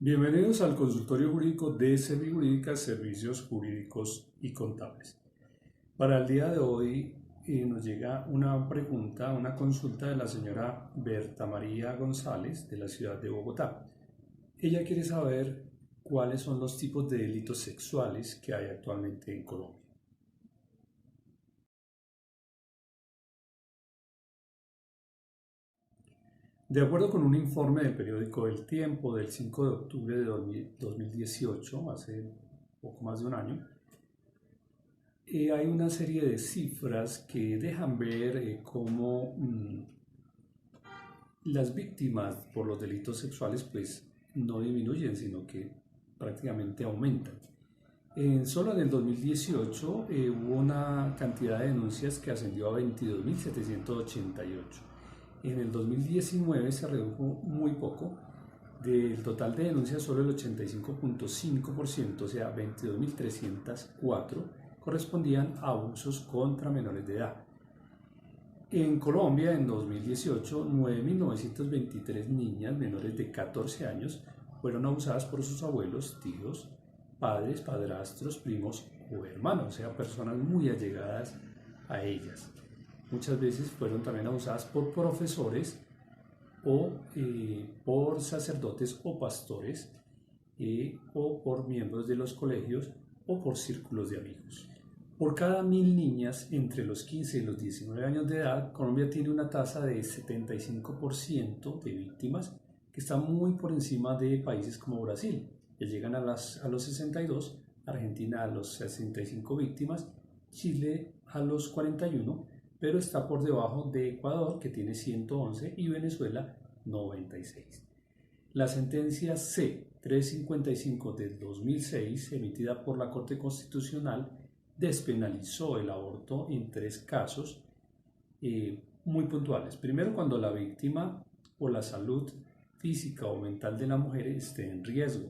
Bienvenidos al consultorio jurídico de Servijurídica, Servicios Jurídicos y Contables. Para el día de hoy nos llega una pregunta, una consulta de la señora Berta María González de la ciudad de Bogotá. Ella quiere saber cuáles son los tipos de delitos sexuales que hay actualmente en Colombia. De acuerdo con un informe del periódico El Tiempo del 5 de octubre de 2018, hace poco más de un año, hay una serie de cifras que dejan ver cómo las víctimas por los delitos sexuales pues no disminuyen, sino que prácticamente aumentan. Solo en el 2018 hubo una cantidad de denuncias que ascendió a 22.788. En el 2019 se redujo muy poco. Del total de denuncias, solo el 85.5%, o sea, 22.304, correspondían a abusos contra menores de edad. En Colombia, en 2018, 9.923 niñas menores de 14 años fueron abusadas por sus abuelos, tíos, padres, padrastros, primos o hermanos, o sea, personas muy allegadas a ellas. Muchas veces fueron también abusadas por profesores o por sacerdotes o pastores o por miembros de los colegios o por círculos de amigos. Por cada 1.000 niñas entre los 15 y los 19 años de edad, Colombia tiene una tasa de 75% de víctimas, que está muy por encima de países como Brasil, que llegan a los 62, Argentina a los 65 víctimas, Chile a los 41, pero está por debajo de Ecuador, que tiene 111, y Venezuela 96. La sentencia C-355 del 2006, emitida por la Corte Constitucional, despenalizó el aborto en 3 casos muy puntuales. Primero, cuando la víctima o la salud física o mental de la mujer esté en riesgo,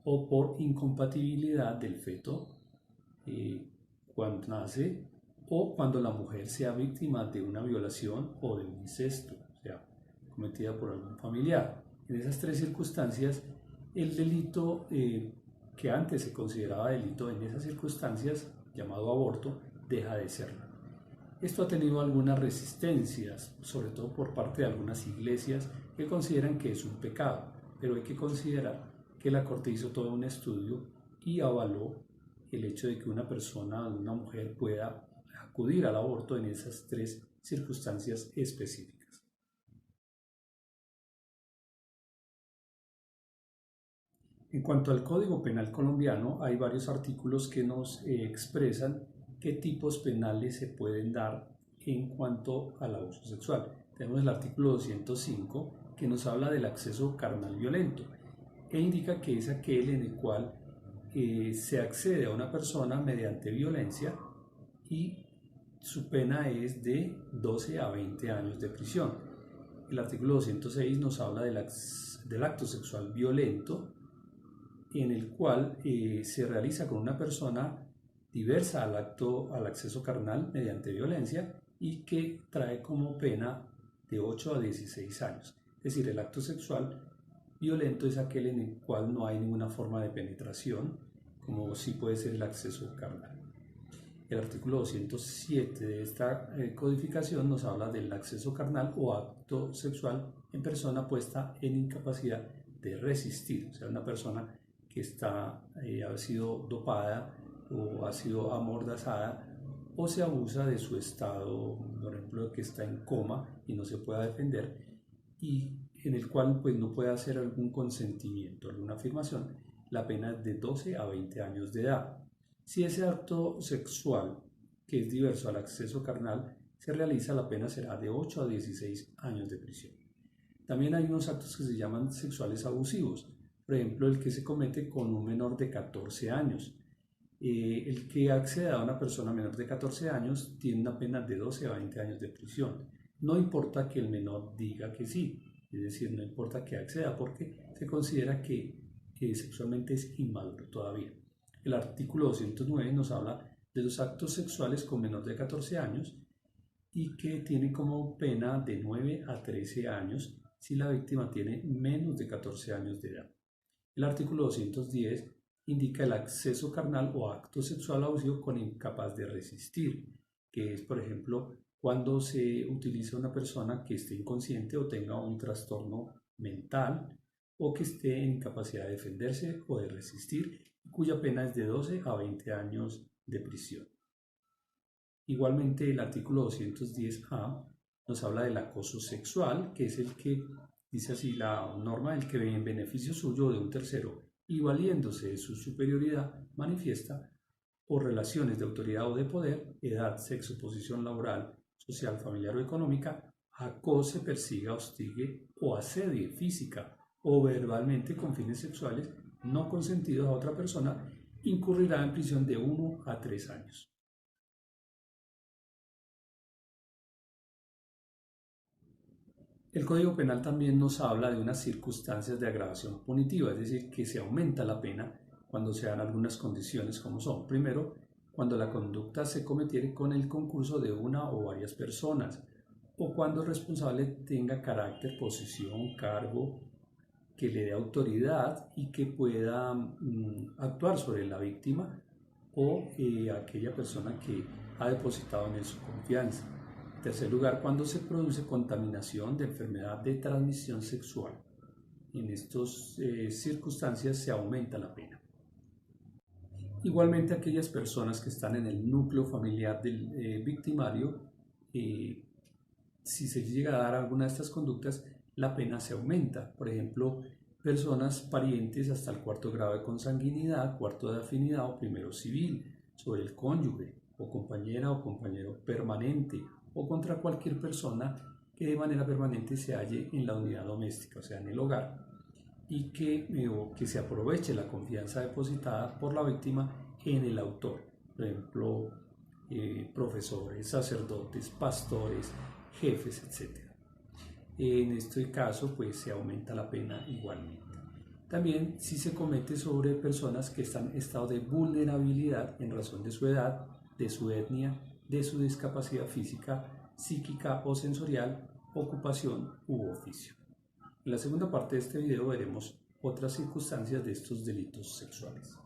o por incompatibilidad del feto cuando nace, o cuando la mujer sea víctima de una violación o de un incesto, o sea, cometida por algún familiar. En esas 3 circunstancias, el delito que antes se consideraba delito en esas circunstancias, llamado aborto, deja de serlo. Esto ha tenido algunas resistencias, sobre todo por parte de algunas iglesias que consideran que es un pecado, pero hay que considerar que la Corte hizo todo un estudio y avaló el hecho de que una persona, una mujer, pueda acudir al aborto en esas 3 circunstancias específicas. En cuanto al Código Penal colombiano, hay varios artículos que nos expresan qué tipos penales se pueden dar en cuanto al abuso sexual. Tenemos el artículo 205, que nos habla del acceso carnal violento e indica que es aquel en el cual se accede a una persona mediante violencia y su pena es de 12 a 20 años de prisión. El artículo 206 nos habla del acto sexual violento, en el cual se realiza con una persona diversa al acceso carnal mediante violencia y que trae como pena de 8 a 16 años. Es decir, el acto sexual violento es aquel en el cual no hay ninguna forma de penetración, como sí puede ser el acceso carnal. El artículo 207 de esta codificación nos habla del acceso carnal o acto sexual en persona puesta en incapacidad de resistir, o sea, una persona que ha sido dopada o ha sido amordazada o se abusa de su estado, por ejemplo, que está en coma y no se pueda defender y en el cual pues no puede hacer algún consentimiento, alguna afirmación, la pena es de 12 a 20 años de edad. Si ese acto sexual, que es diverso al acceso carnal, se realiza, la pena será de 8 a 16 años de prisión. También hay unos actos que se llaman sexuales abusivos, por ejemplo, el que se comete con un menor de 14 años. El que acceda a una persona menor de 14 años tiene una pena de 12 a 20 años de prisión. No importa que el menor diga que sí, es decir, no importa que acceda porque se considera que sexualmente es inmaduro todavía. El artículo 209 nos habla de los actos sexuales con menor de 14 años y que tiene como pena de 9 a 13 años si la víctima tiene menos de 14 años de edad. El artículo 210 indica el acceso carnal o acto sexual abusivo con incapaz de resistir, que es, por ejemplo, cuando se utiliza una persona que esté inconsciente o tenga un trastorno mental o que esté en incapacidad de defenderse o de resistir, cuya pena es de 12 a 20 años de prisión. Igualmente, el artículo 210A nos habla del acoso sexual, que es el que, dice así la norma, el que en beneficio suyo o de un tercero y valiéndose de su superioridad manifiesta por relaciones de autoridad o de poder, edad, sexo, posición laboral, social, familiar o económica, acose, persiga, hostigue o asedie física o verbalmente con fines sexuales no consentidos a otra persona, incurrirá en prisión de 1 a 3 años. El Código Penal también nos habla de unas circunstancias de agravación punitiva, es decir, que se aumenta la pena cuando se dan algunas condiciones como son. Primero, cuando la conducta se cometiere con el concurso de una o varias personas, o cuando el responsable tenga carácter, posición, cargo, que le dé autoridad y que pueda actuar sobre la víctima o aquella persona que ha depositado en él su confianza. En tercer lugar, cuando se produce contaminación de enfermedad de transmisión sexual. En estas circunstancias se aumenta la pena. Igualmente, aquellas personas que están en el núcleo familiar del victimario, si se llega a dar alguna de estas conductas, la pena se aumenta. Por ejemplo, personas parientes hasta el 4º grado de consanguinidad, 4º de afinidad o 1º civil, sobre el cónyuge o compañera o compañero permanente o contra cualquier persona que de manera permanente se halle en la unidad doméstica, o sea, en el hogar, y que se aproveche la confianza depositada por la víctima en el autor. Por ejemplo, profesores, sacerdotes, pastores, jefes, etc. En este caso, pues se aumenta la pena igualmente. También si se comete sobre personas que están en estado de vulnerabilidad en razón de su edad, de su etnia, de su discapacidad física, psíquica o sensorial, ocupación u oficio. En la segunda parte de este video veremos otras circunstancias de estos delitos sexuales.